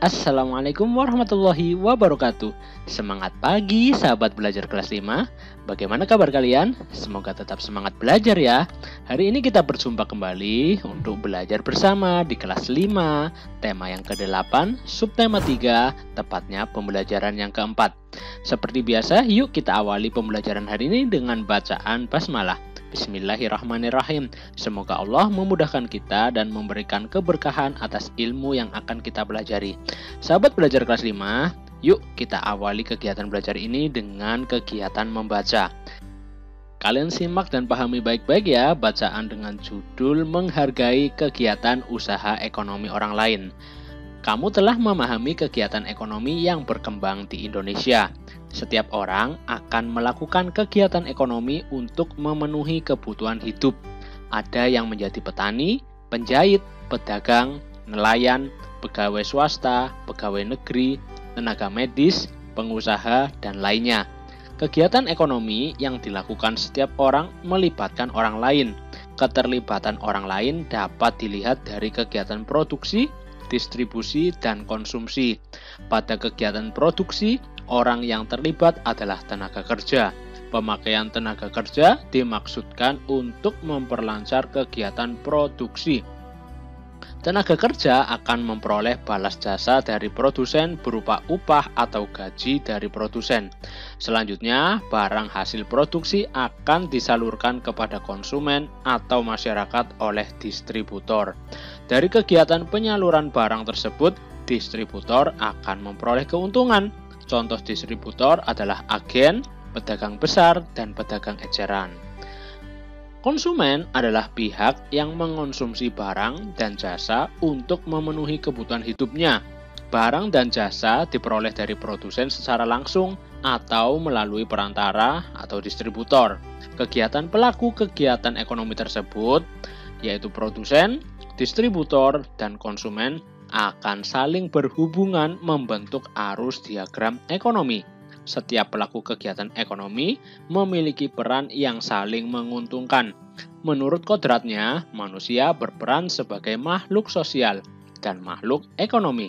Assalamualaikum warahmatullahi wabarakatuh. Semangat pagi sahabat belajar kelas 5. Bagaimana kabar kalian? Semoga tetap semangat belajar ya. Hari ini kita berjumpa kembali untuk belajar bersama di kelas 5, tema yang ke-8, subtema 3, tepatnya pembelajaran yang keempat. Seperti biasa, yuk kita awali pembelajaran hari ini dengan bacaan basmalah. Bismillahirrahmanirrahim. Semoga Allah memudahkan kita dan memberikan keberkahan atas ilmu yang akan kita pelajari. Sahabat belajar kelas 5, yuk kita awali kegiatan belajar ini dengan kegiatan membaca. Kalian simak dan pahami baik-baik ya bacaan dengan judul menghargai kegiatan usaha ekonomi orang lain. Kamu telah memahami kegiatan ekonomi yang berkembang di Indonesia. Setiap orang akan melakukan kegiatan ekonomi untuk memenuhi kebutuhan hidup. Ada yang menjadi petani, penjahit, pedagang, nelayan, pegawai swasta, pegawai negeri, tenaga medis, pengusaha, dan lainnya. Kegiatan ekonomi yang dilakukan setiap orang melibatkan orang lain. Keterlibatan orang lain dapat dilihat dari kegiatan produksi, distribusi, dan konsumsi. Pada kegiatan produksi, orang yang terlibat adalah tenaga kerja. Pemakaian tenaga kerja dimaksudkan untuk memperlancar kegiatan produksi. Tenaga kerja akan memperoleh balas jasa dari produsen berupa upah atau gaji dari produsen. Selanjutnya, barang hasil produksi akan disalurkan kepada konsumen atau masyarakat oleh distributor. Dari kegiatan penyaluran barang tersebut, distributor akan memperoleh keuntungan. Contoh distributor adalah agen, pedagang besar, dan pedagang eceran. Konsumen adalah pihak yang mengonsumsi barang dan jasa untuk memenuhi kebutuhan hidupnya. Barang dan jasa diperoleh dari produsen secara langsung atau melalui perantara atau distributor. Kegiatan pelaku kegiatan ekonomi tersebut, yaitu produsen, distributor, dan konsumen, akan saling berhubungan membentuk arus diagram ekonomi. Setiap pelaku kegiatan ekonomi memiliki peran yang saling menguntungkan. Menurut kodratnya, manusia berperan sebagai makhluk sosial dan makhluk ekonomi.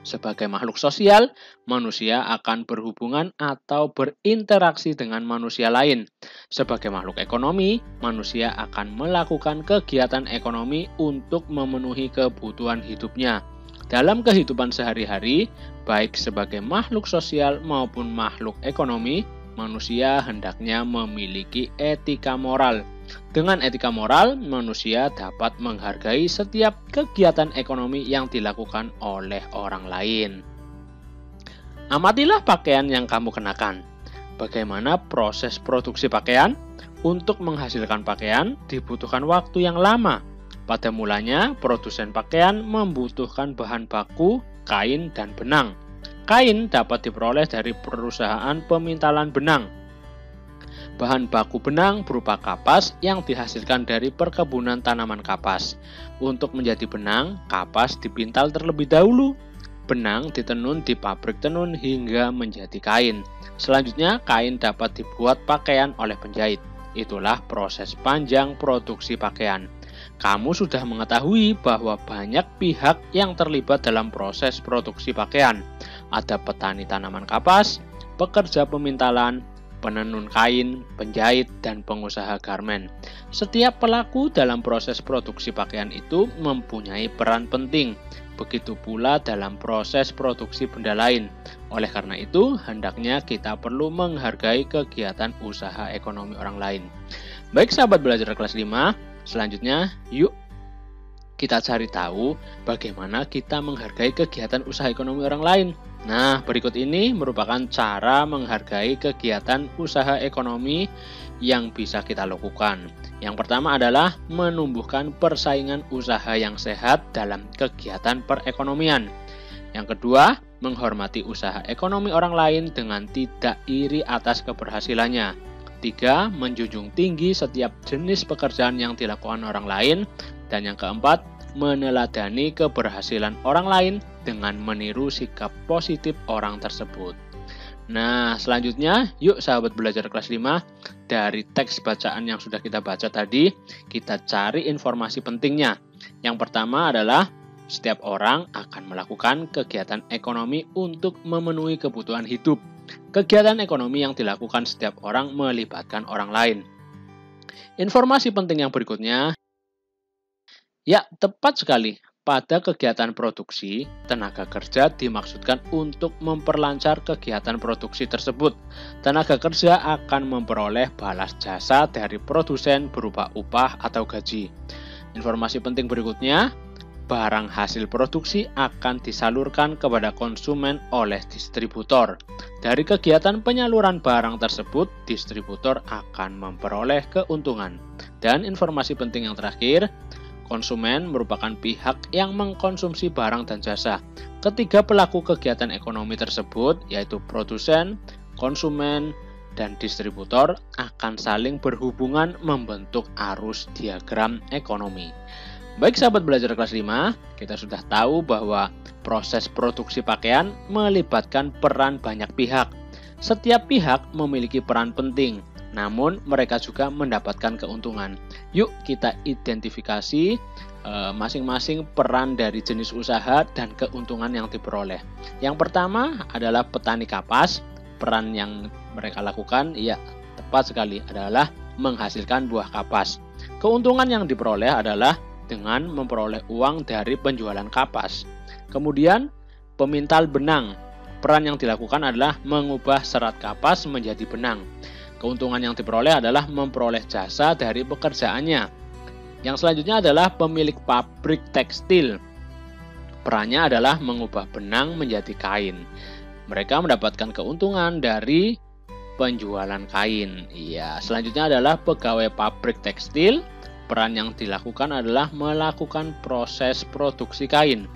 Sebagai makhluk sosial, manusia akan berhubungan atau berinteraksi dengan manusia lain. Sebagai makhluk ekonomi, manusia akan melakukan kegiatan ekonomi untuk memenuhi kebutuhan hidupnya. Dalam kehidupan sehari-hari, baik sebagai makhluk sosial maupun makhluk ekonomi, manusia hendaknya memiliki etika moral. Dengan etika moral, manusia dapat menghargai setiap kegiatan ekonomi yang dilakukan oleh orang lain. Amatilah pakaian yang kamu kenakan. Bagaimana proses produksi pakaian? Untuk menghasilkan pakaian, dibutuhkan waktu yang lama. Pada mulanya, produsen pakaian membutuhkan bahan baku, kain, dan benang. Kain dapat diperoleh dari perusahaan pemintalan benang. Bahan baku benang berupa kapas yang dihasilkan dari perkebunan tanaman kapas. Untuk menjadi benang, kapas dipintal terlebih dahulu. Benang ditenun di pabrik tenun hingga menjadi kain. Selanjutnya, kain dapat dibuat pakaian oleh penjahit. Itulah proses panjang produksi pakaian. Kamu sudah mengetahui bahwa banyak pihak yang terlibat dalam proses produksi pakaian. Ada petani tanaman kapas, pekerja pemintalan, penenun kain, penjahit, dan pengusaha garmen. Setiap pelaku dalam proses produksi pakaian itu mempunyai peran penting. Begitu pula dalam proses produksi benda lain. Oleh karena itu, hendaknya kita perlu menghargai kegiatan usaha ekonomi orang lain. Baik sahabat belajar kelas 5, selanjutnya yuk kita cari tahu bagaimana kita menghargai kegiatan usaha ekonomi orang lain. Nah, berikut ini merupakan cara menghargai kegiatan usaha ekonomi yang bisa kita lakukan. Yang pertama adalah menumbuhkan persaingan usaha yang sehat dalam kegiatan perekonomian. Yang kedua, menghormati usaha ekonomi orang lain dengan tidak iri atas keberhasilannya. 3. Menjunjung tinggi setiap jenis pekerjaan yang dilakukan orang lain. Dan yang keempat, meneladani keberhasilan orang lain dengan meniru sikap positif orang tersebut. Nah, selanjutnya, yuk sahabat belajar kelas 5, dari teks bacaan yang sudah kita baca tadi, kita cari informasi pentingnya. Yang pertama adalah Setiap orang akan melakukan kegiatan ekonomi untuk memenuhi kebutuhan hidup. Kegiatan ekonomi yang dilakukan setiap orang melibatkan orang lain. Informasi penting yang berikutnya, ya, tepat sekali. Pada kegiatan produksi, tenaga kerja dimaksudkan untuk memperlancar kegiatan produksi tersebut. Tenaga kerja akan memperoleh balas jasa dari produsen berupa upah atau gaji. Informasi penting berikutnya, barang hasil produksi akan disalurkan kepada konsumen oleh distributor. Dari kegiatan penyaluran barang tersebut, distributor akan memperoleh keuntungan. Dan informasi penting yang terakhir, konsumen merupakan pihak yang mengkonsumsi barang dan jasa. Ketiga pelaku kegiatan ekonomi tersebut, yaitu produsen, konsumen, dan distributor, akan saling berhubungan membentuk arus diagram ekonomi. Baik sahabat belajar kelas 5, kita sudah tahu bahwa proses produksi pakaian melibatkan peran banyak pihak. Setiap pihak memiliki peran penting, namun mereka juga mendapatkan keuntungan. Yuk kita identifikasi masing-masing peran dari jenis usaha dan keuntungan yang diperoleh. Yang pertama adalah petani kapas. Peran yang mereka lakukan, ya tepat sekali, adalah menghasilkan buah kapas. Keuntungan yang diperoleh adalah dengan memperoleh uang dari penjualan kapas. Kemudian pemintal benang. Peran yang dilakukan adalah mengubah serat kapas menjadi benang. Keuntungan yang diperoleh adalah memperoleh jasa dari pekerjaannya. Yang selanjutnya adalah pemilik pabrik tekstil. Perannya adalah mengubah benang menjadi kain. Mereka mendapatkan keuntungan dari penjualan kain. Iya, selanjutnya adalah pegawai pabrik tekstil. Peran yang dilakukan adalah melakukan proses produksi kain.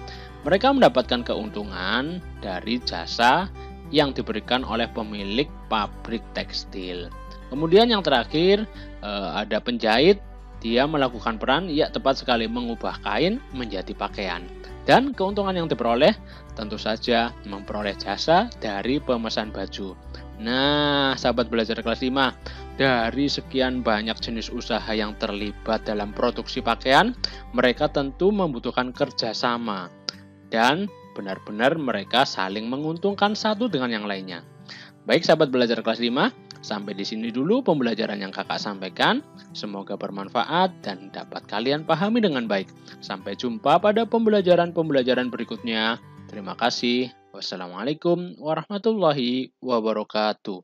Mereka mendapatkan keuntungan dari jasa yang diberikan oleh pemilik pabrik tekstil. Kemudian yang terakhir ada penjahit. Dia melakukan peran, ya tepat sekali, mengubah kain menjadi pakaian. Dan keuntungan yang diperoleh tentu saja memperoleh jasa dari pemesan baju. Nah, sahabat belajar kelas 5, dari sekian banyak jenis usaha yang terlibat dalam produksi pakaian, mereka tentu membutuhkan kerjasama. Dan benar-benar mereka saling menguntungkan satu dengan yang lainnya. Baik sahabat belajar kelas 5, sampai di sini dulu pembelajaran yang kakak sampaikan. Semoga bermanfaat dan dapat kalian pahami dengan baik. Sampai jumpa pada pembelajaran-pembelajaran berikutnya. Terima kasih. Wassalamualaikum warahmatullahi wabarakatuh.